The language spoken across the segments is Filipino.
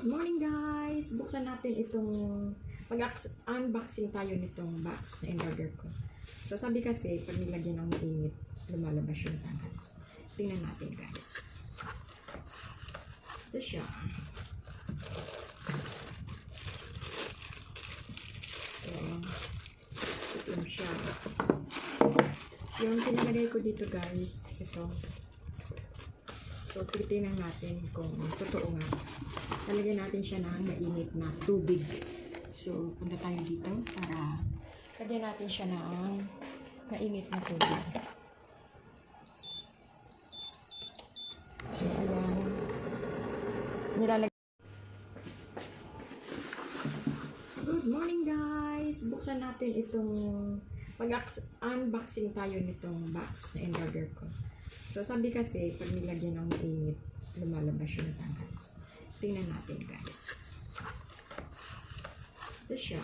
morning guys! Buksan natin itong mag-unboxing tayo nitong box na in-order ko. So sabi kasi pag nilagyan ng mainit, lumalabas yung tangan. Tingnan natin guys. Ito siya. So, ito siya. Yung pinalagay ko dito guys, ito. So, titingnan natin kung totoo nga. Talagyan natin siya ng mainit na tubig. So, punta tayo dito para lagyan natin siya ng mainit na tubig. So, ayan. Nilalagay. Good morning guys! Buksan natin itong mag-unboxing tayo nitong box na in-order ko. So, sabi kasi, pag nilagyan ng mainit, lumalabas yung tangan. Tingnan natin, guys. Ito siya.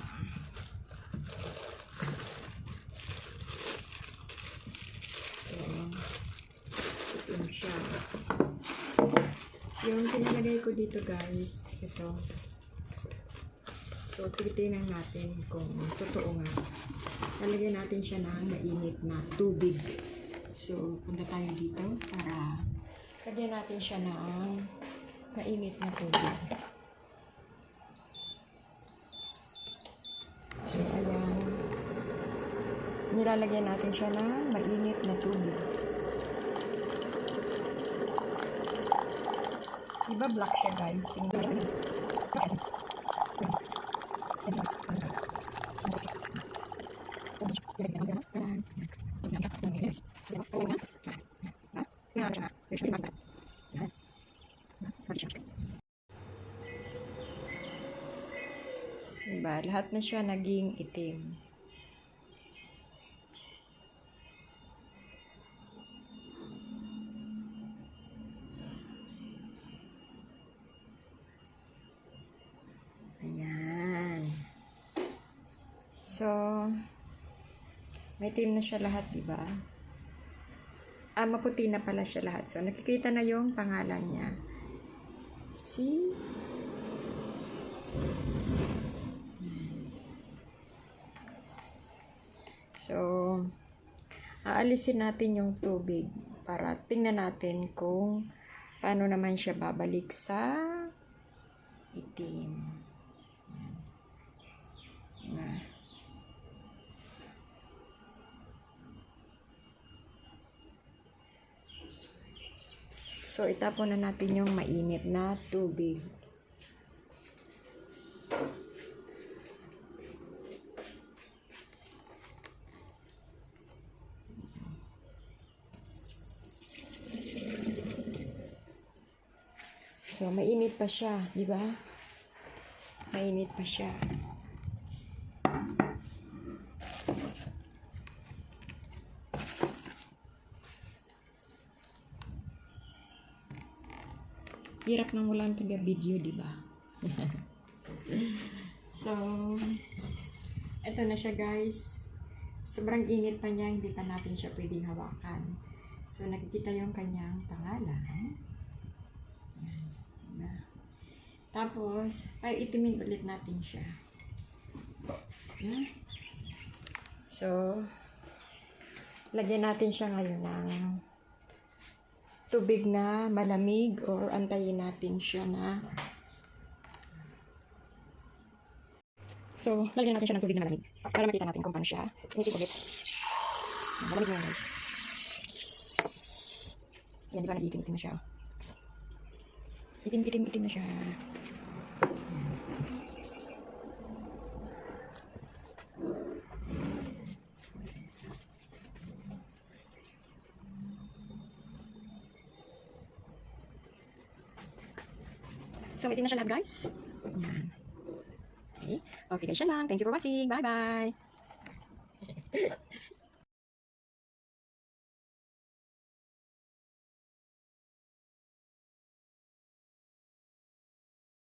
So, ito siya. Yung pinalagay ko dito, guys, ito. So, titingnan natin kung totoo nga. Lalagyan natin siya ng mainit na tubig. So, punta tayo dito para lagyan natin siya ng mainit na tubig. So, ayan. Nilalagyan natin siya ng mainit na tubig. Diba black siya guys? Tingnan. Diba? Lahat na siya naging itim. Ayan. So, may itim na siya lahat, diba? Maputi na pala siya lahat. So, nakikita na yung pangalan niya. See? So, aalisin natin yung tubig para tingnan natin kung paano naman siya babalik sa itim. So, itapon na natin yung mainit na tubig. So, mainit pa siya, di ba? Mainit pa siya. Hirap nang walang taga-video, di ba? So, eto na siya guys. Sobrang init pa niya, hindi pa natin siya pwedeng hawakan. So, nakikita yung kanyang pangalan. Tapos, itimin ulit natin siya. So, lagyan natin siya ngayon ng tubig na malamig or antayin natin siya na. So, lagyan natin siya ng tubig na malamig para makita natin kung paano siya. Initin ulit. Malamig na guys. Yan, di ba nag-itim-itim na siya? Itim na siya. So, itim na siya lahat guys. Yan. Okay. Okay guys, siya lang. Thank you for watching. Bye-bye.